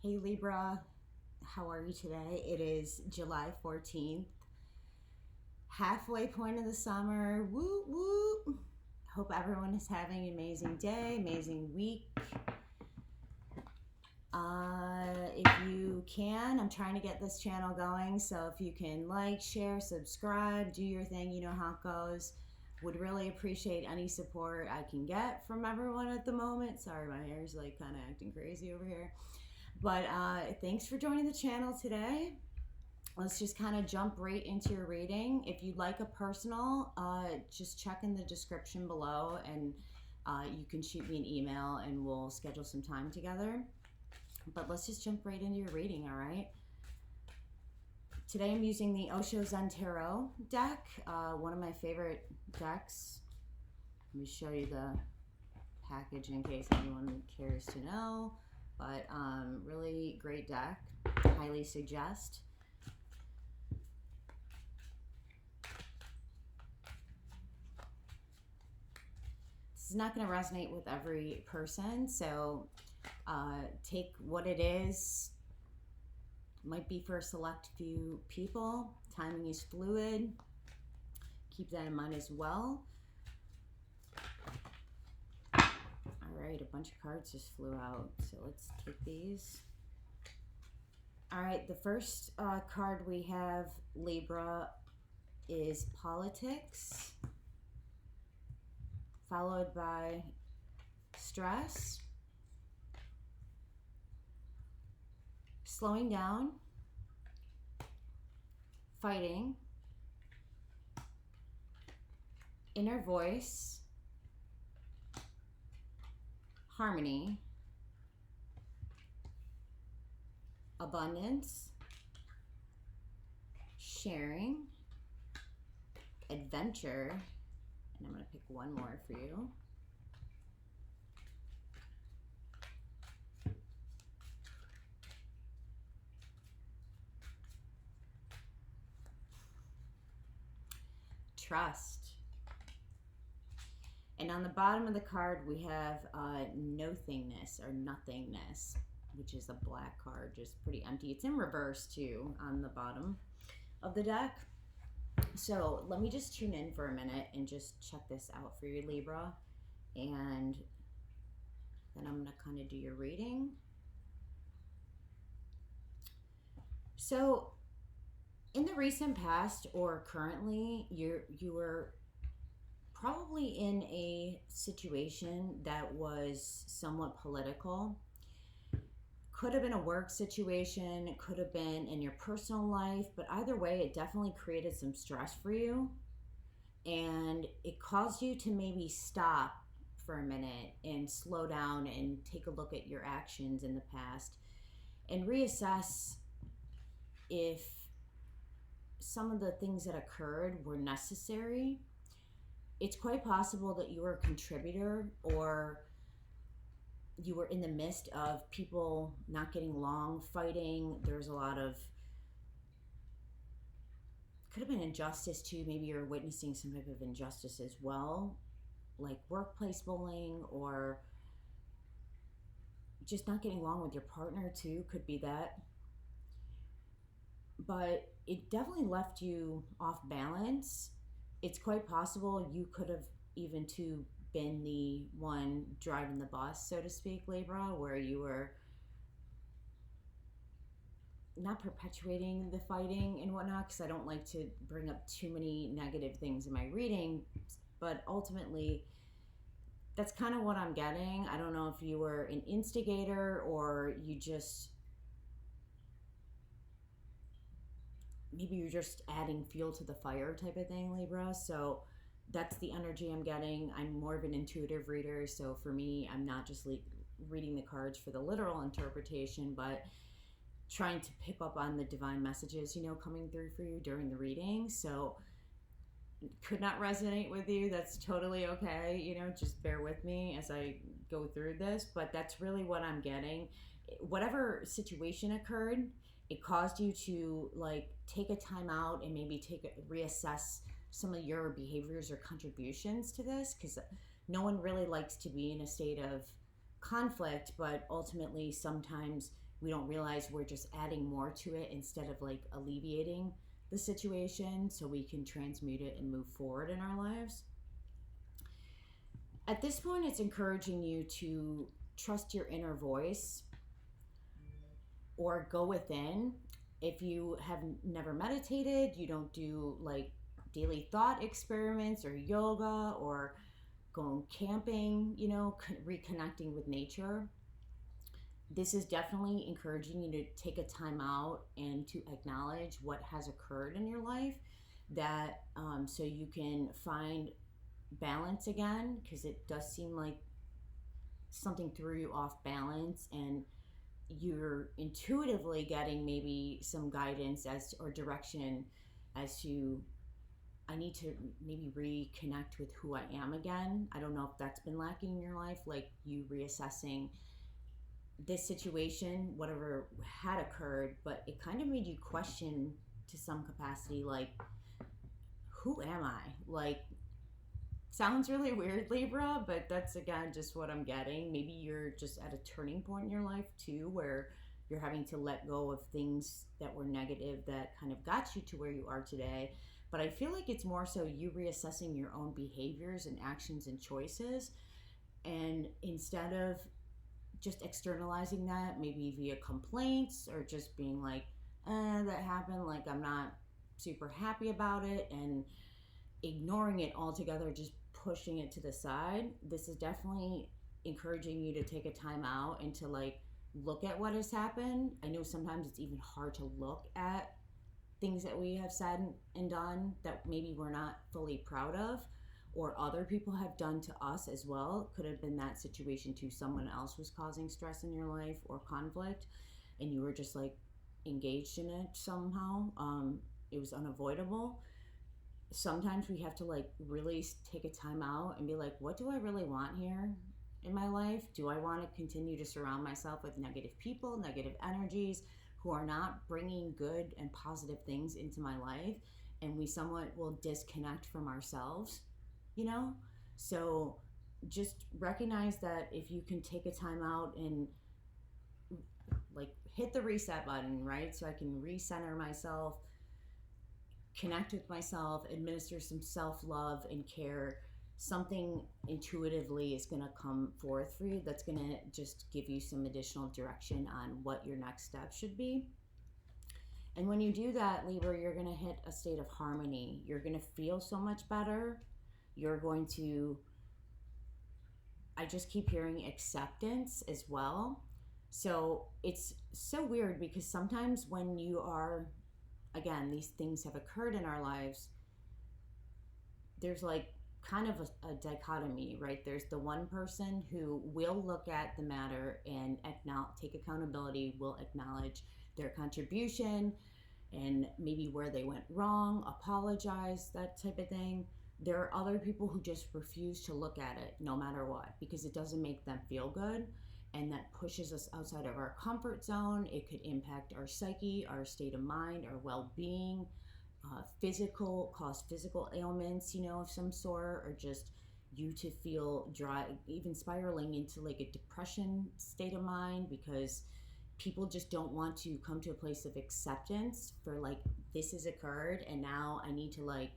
Hey Libra, how are you today? It is July 14th, halfway point of the summer. Woo woo! Hope everyone is having an amazing day, amazing week. If you can, I'm trying to get this channel going, so if you can like, share, subscribe, do your thing, you know how it goes. Would really appreciate any support I can get from everyone at the moment. Sorry, my hair's like kind of acting crazy over here. But thanks for joining the channel today. Let's just kind of jump right into your reading. If you'd like a personal, just check in the description below and you can shoot me an email and we'll schedule some time together. But let's just jump right into your reading, all right? Today I'm using the Osho Zen Tarot deck, one of my favorite decks. Let me show you the package in case anyone cares to know. But really great deck, highly suggest. This is not going to resonate with every person, so take what it is. Might be for a select few people. Timing is fluid. Keep that in mind as well. Alright, a bunch of cards just flew out, so let's take these. Alright, the first card we have, Libra, is politics, followed by stress, slowing down, fighting, inner voice, harmony, abundance, sharing, adventure, and I'm going to pick one more for you. Trust. And on the bottom of the card, we have Nothingness or Nothingness, which is a black card, just pretty empty. It's in reverse too on the bottom of the deck. So let me just tune in for a minute and just check this out for you, Libra. And then I'm going to kind of do your reading. So in the recent past or currently, you were probably in a situation that was somewhat political. Could have been a work situation, could have been in your personal life, but either way, it definitely created some stress for you. And it caused you to maybe stop for a minute and slow down and take a look at your actions in the past and reassess if some of the things that occurred were necessary. It's quite possible that you were a contributor or you were in the midst of people not getting along, fighting. There's a lot of, could have been injustice too. Maybe you're witnessing some type of injustice as well, like workplace bullying or just not getting along with your partner too. Could be that. But it definitely left you off balance. It's quite possible you could have even too been the one driving the bus, so to speak, Libra, where you were not perpetuating the fighting and whatnot, because I don't like to bring up too many negative things in my reading, but ultimately that's kind of what I'm getting. I don't know if you were an instigator or you just, maybe you're just adding fuel to the fire type of thing, Libra. So that's the energy I'm getting. I'm more of an intuitive reader, so for me, I'm not just reading the cards for the literal interpretation, but trying to pick up on the divine messages, you know, coming through for you during the reading. So could not resonate with you. That's totally okay. You know, just bear with me as I go through this, but that's really what I'm getting. Whatever situation occurred, it caused you to like take a time out and maybe reassess some of your behaviors or contributions to this, because no one really likes to be in a state of conflict, but ultimately sometimes we don't realize we're just adding more to it instead of like alleviating the situation so we can transmute it and move forward in our lives. At this point, it's encouraging you to trust your inner voice or go within. If you have never meditated, you don't do like daily thought experiments or yoga or going camping, reconnecting with nature. This is definitely encouraging you to take a time out and to acknowledge what has occurred in your life, that so you can find balance again, because it does seem like something threw you off balance, and you're intuitively getting maybe some guidance as or direction as to, I need to maybe reconnect with who I am again. I don't know if that's been lacking in your life, like you reassessing this situation, whatever had occurred, but it kind of made you question to some capacity, like, who am I? Like, sounds really weird, Libra, but that's again just what I'm getting. Maybe you're just at a turning point in your life too, where you're having to let go of things that were negative that kind of got you to where you are today. But I feel like it's more so you reassessing your own behaviors and actions and choices. And instead of just externalizing that, maybe via complaints or just being like, that happened, like I'm not super happy about it, and ignoring it altogether, just pushing it to the side. This is definitely encouraging you to take a time out and to like look at what has happened. I know sometimes it's even hard to look at things that we have said and done that maybe we're not fully proud of, or other people have done to us as well. Could have been that situation too. Someone else was causing stress in your life or conflict, and you were just like engaged in it somehow. It was unavoidable. Sometimes we have to like really take a time out and be like, what do I really want here in my life? Do I want to continue to surround myself with negative people, negative energies who are not bringing good and positive things into my life? And we somewhat will disconnect from ourselves, you know? So just recognize that if you can take a time out and like hit the reset button, right? So I can recenter myself, connect with myself, administer some self-love and care. Something intuitively is going to come forth for you that's going to just give you some additional direction on what your next step should be. And when you do that, Libra, you're going to hit a state of harmony. You're going to feel so much better. You're going to, I just keep hearing acceptance as well. So it's so weird because sometimes when you are, again, these things have occurred in our lives, there's like kind of a dichotomy, right? There's the one person who will look at the matter and take accountability, will acknowledge their contribution and maybe where they went wrong, apologize, that type of thing. There are other people who just refuse to look at it no matter what, because it doesn't make them feel good, and that pushes us outside of our comfort zone. It could impact our psyche, our state of mind, our well-being, cause physical ailments, of some sort, or just you to feel dry, even spiraling into like a depression state of mind, because people just don't want to come to a place of acceptance for like, this has occurred and now I need to like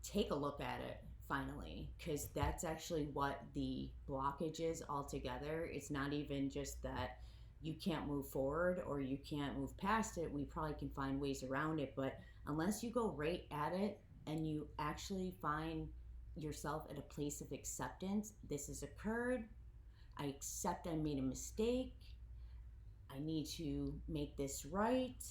take a look at it finally, because that's actually what the blockage is altogether. It's not even just that you can't move forward or you can't move past it. We probably can find ways around it, but unless you go right at it and you actually find yourself at a place of acceptance, this has occurred, I accept I made a mistake, I need to make this right,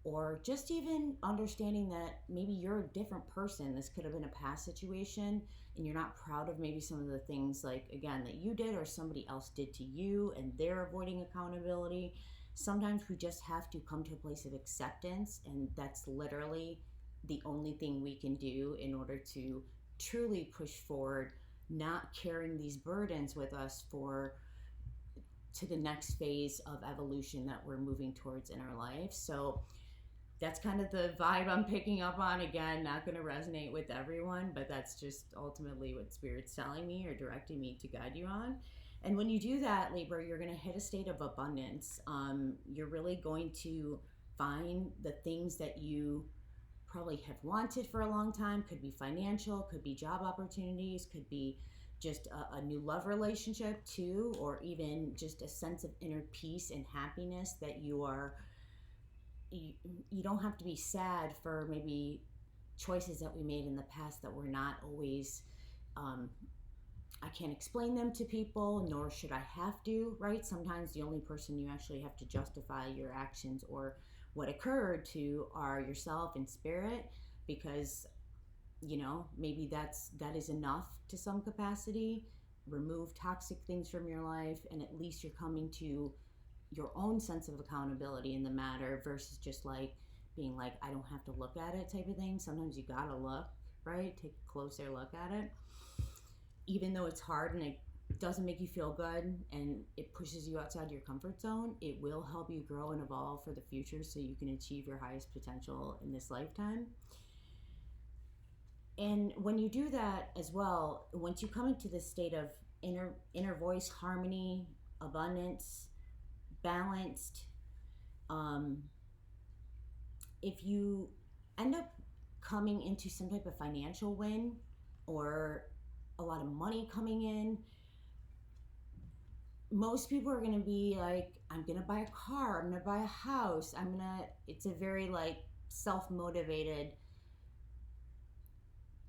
or just even understanding that maybe you're a different person. This could have been a past situation and you're not proud of maybe some of the things, like, again, that you did or somebody else did to you and they're avoiding accountability. Sometimes we just have to come to a place of acceptance, and that's literally the only thing we can do in order to truly push forward, not carrying these burdens with us to the next phase of evolution that we're moving towards in our life. So that's kind of the vibe I'm picking up on. Again, not going to resonate with everyone, but that's just ultimately what Spirit's telling me or directing me to guide you on. And when you do that, Libra, you're going to hit a state of abundance. You're really going to find the things that you probably have wanted for a long time. Could be financial, could be job opportunities, could be just a new love relationship too, or even just a sense of inner peace and happiness that you don't have to be sad for maybe choices that we made in the past that were not always, I can't explain them to people, nor should I have to, right? Sometimes the only person you actually have to justify your actions or what occurred to are yourself and spirit, because maybe that is enough to some capacity. Remove toxic things from your life, and at least you're coming to your own sense of accountability in the matter, versus just like being like, I don't have to look at it type of thing. Sometimes you gotta look, right? Take a closer look at it, even though it's hard and it doesn't make you feel good and it pushes you outside your comfort zone. It will help you grow and evolve for the future so you can achieve your highest potential in this lifetime. And when you do that as well, once you come into this state of inner voice harmony, abundance, balanced, if you end up coming into some type of financial win or a lot of money coming in, most people are going to be like, I'm going to buy a car, I'm going to buy a house, it's a very like self-motivated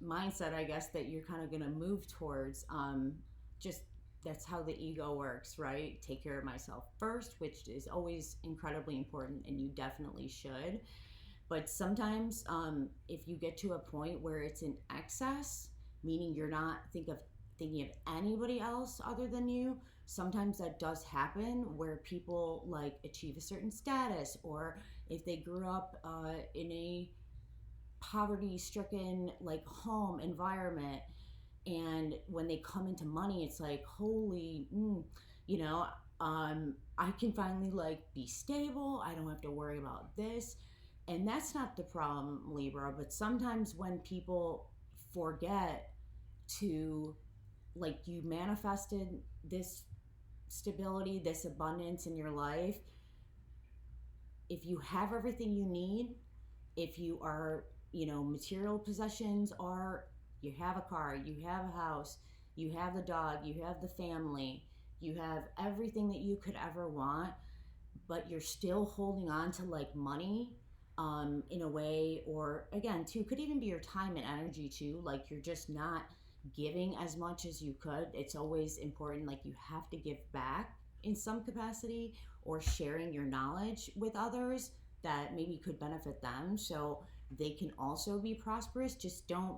mindset, I guess, that you're kind of going to move towards. Just that's how the ego works, right? Take care of myself first, which is always incredibly important, and you definitely should. But sometimes if you get to a point where it's in excess, meaning you're not thinking of anybody else other than you, sometimes that does happen where people like achieve a certain status, or if they grew up in a poverty-stricken like home environment, and when they come into money, it's like, holy, I can finally like be stable. I don't have to worry about this. And that's not the problem, Libra. But sometimes when people forget to, like, you manifested this stability, this abundance in your life, if you have everything you need, if you are, material possessions are, you have a car, you have a house, you have the dog, you have the family, you have everything that you could ever want, but you're still holding on to like money in a way, or again, too, could even be your time and energy too, like you're just not giving as much as you could. It's always important, like you have to give back in some capacity, or sharing your knowledge with others that maybe could benefit them so they can also be prosperous. Just don't,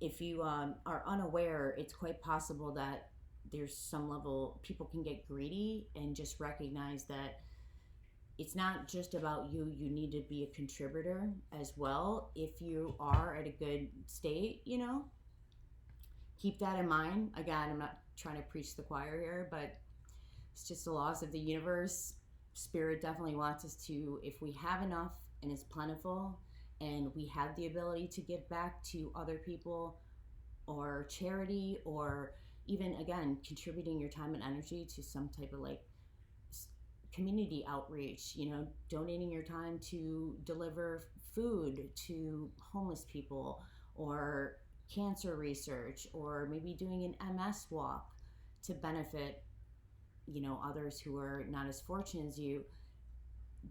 if you are unaware, it's quite possible that there's some level people can get greedy, and just recognize that it's not just about you. You need to be a contributor as well. If you are at a good state, keep that in mind. Again, I'm not trying to preach the choir here, but it's just the laws of the universe. Spirit definitely wants us to, if we have enough and it's plentiful, and we have the ability to give back to other people, or charity, or even, again, contributing your time and energy to some type of like community outreach, donating your time to deliver food to homeless people, or cancer research, or maybe doing an MS walk to benefit, others who are not as fortunate as you,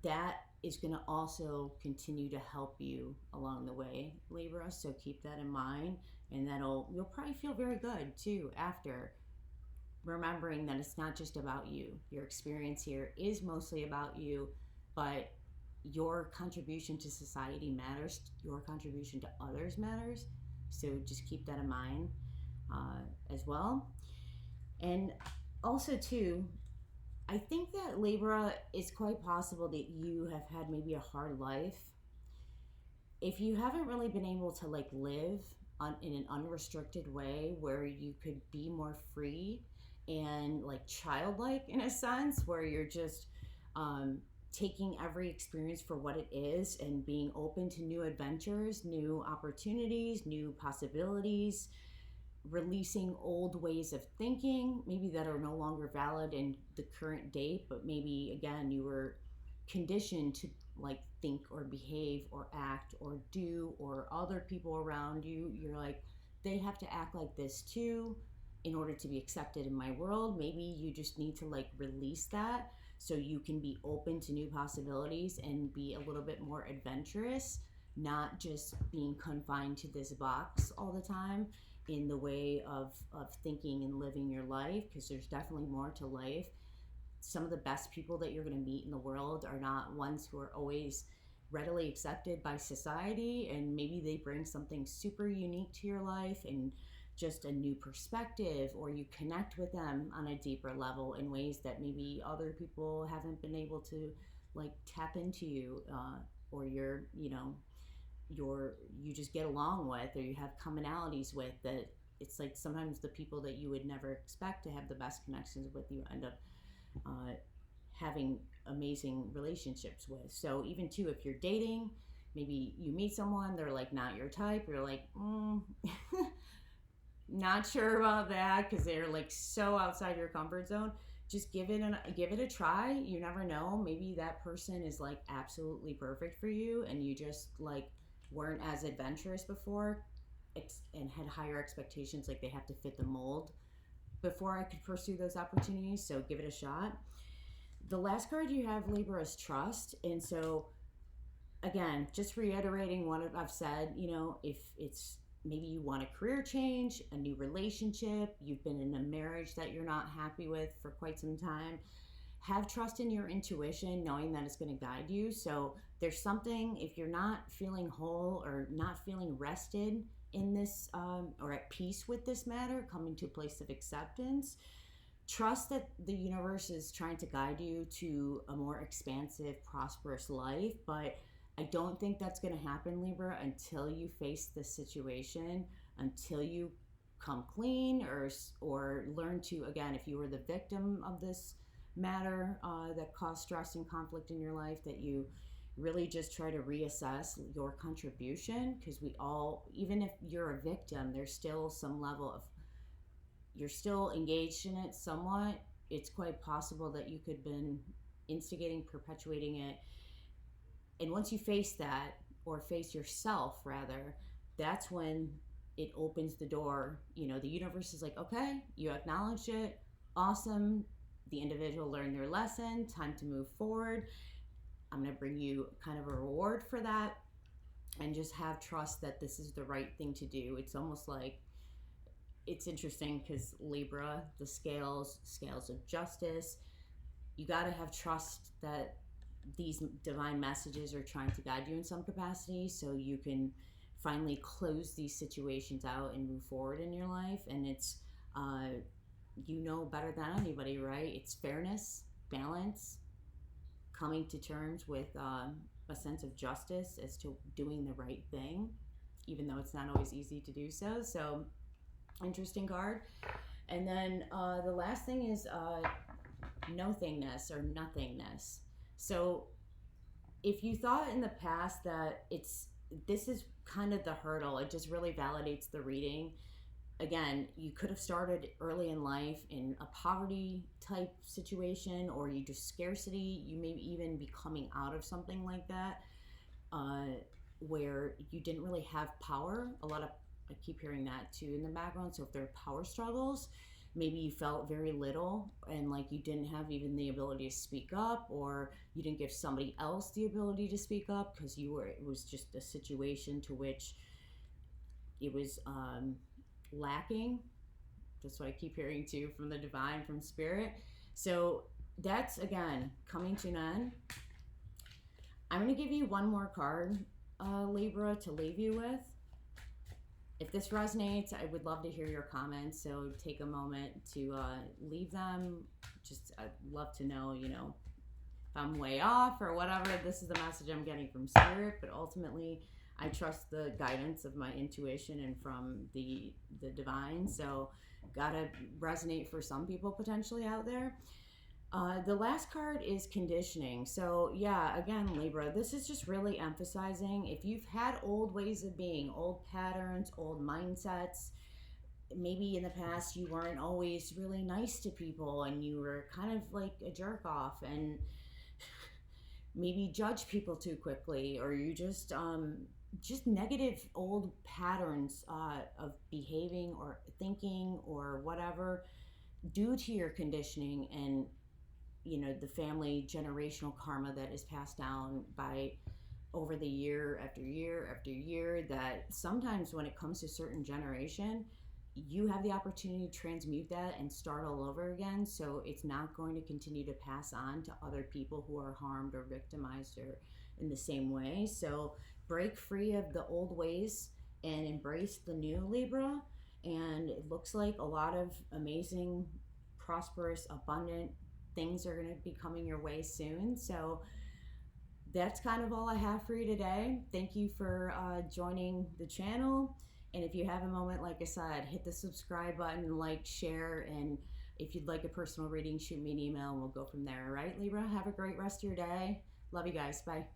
that is going to also continue to help you along the way, Libra. So keep that in mind, and you'll probably feel very good too after, remembering that it's not just about you. Your experience here is mostly about you, but your contribution to society matters. Your contribution to others matters. So just keep that in mind as well. And also too, I think that, Libra, it's quite possible that you have had maybe a hard life. If you haven't really been able to like live in an unrestricted way where you could be more free and like childlike in a sense, where you're just taking every experience for what it is and being open to new adventures, new opportunities, new possibilities, releasing old ways of thinking, maybe that are no longer valid in the current date, but maybe again you were conditioned to like think or behave or act or do, or other people around you, you're like, they have to act like this too in order to be accepted in my world. Maybe you just need to like release that so you can be open to new possibilities and be a little bit more adventurous, not just being confined to this box all the time in the way of thinking and living your life, because there's definitely more to life. Some of the best people that you're going to meet in the world are not ones who are always readily accepted by society, and maybe they bring something super unique to your life and just a new perspective, or you connect with them on a deeper level in ways that maybe other people haven't been able to like tap into you, or you're, you just get along with, or you have commonalities with, that it's like sometimes the people that you would never expect to have the best connections with, you end up having amazing relationships with. So even too, if you're dating, maybe you meet someone, they're like not your type, you're like, not sure about that, because they're like so outside your comfort zone. Just give it a try. You never know, maybe that person is like absolutely perfect for you, and you just like weren't as adventurous before, and had higher expectations, like they have to fit the mold before I could pursue those opportunities. So give it a shot. The last card you have, Libra, is trust. And so again, just reiterating what I've said, if it's maybe you want a career change, a new relationship, you've been in a marriage that you're not happy with for quite some time, have trust in your intuition, knowing that it's going to guide you. So there's something, if you're not feeling whole or not feeling rested in this, or at peace with this matter, coming to a place of acceptance, trust that the universe is trying to guide you to a more expansive, prosperous life. But I don't think that's going to happen, Libra, until you face this situation, until you come clean, or learn to, again, if you were the victim of this matter that caused stress and conflict in your life, that you really just try to reassess your contribution. Because we all, even if you're a victim, there's still some level of, you're still engaged in it somewhat. It's quite possible that you could have been instigating, perpetuating it. And once you face that, or face yourself rather, that's when it opens the door. The universe is like, okay, you acknowledged it, awesome, the individual learned their lesson, time to move forward. I'm going to bring you kind of a reward for that, and just have trust that this is the right thing to do. It's almost like, it's interesting because Libra, the scales of justice, you got to have trust that these divine messages are trying to guide you in some capacity, so you can finally close these situations out and move forward in your life. And it's better than anybody, right? It's fairness, balance, coming to terms with a sense of justice as to doing the right thing, even though it's not always easy to do so. So interesting card. And then the last thing is Nothingness, or Nothingness. So if you thought in the past that this is kind of the hurdle, it just really validates the reading. Again, you could have started early in life in a poverty type situation, or you just scarcity. You may even be coming out of something like that, where you didn't really have power. I keep hearing that too in the background. So if there are power struggles, maybe you felt very little, and like you didn't have even the ability to speak up, or you didn't give somebody else the ability to speak up because it was just a situation to which it was lacking. That's what I keep hearing too from the divine, from spirit. So that's, again, coming to an end. I'm going to give you one more card, Libra, to leave you with. If this resonates, I would love to hear your comments, so take a moment to leave them. I'd love to know, if I'm way off or whatever. This is the message I'm getting from spirit, but ultimately I trust the guidance of my intuition and from the divine. So gotta resonate for some people potentially out there. The last card is conditioning. So yeah, again, Libra, this is just really emphasizing if you've had old ways of being, old patterns, old mindsets, maybe in the past you weren't always really nice to people and you were kind of like a jerk off and maybe judge people too quickly, or you just negative old patterns of behaving or thinking or whatever due to your conditioning and the family generational karma that is passed down by over the year after year after year, that sometimes when it comes to certain generation you have the opportunity to transmute that and start all over again, so it's not going to continue to pass on to other people who are harmed or victimized or in the same way. So break free of the old ways and embrace the new, Libra. And it looks like a lot of amazing, prosperous, abundant things are going to be coming your way soon. So that's kind of all I have for you today. Thank you for joining the channel. And if you have a moment, like I said, hit the subscribe button, like, share, and if you'd like a personal reading, shoot me an email and we'll go from there. All right, Libra, have a great rest of your day. Love you guys. Bye.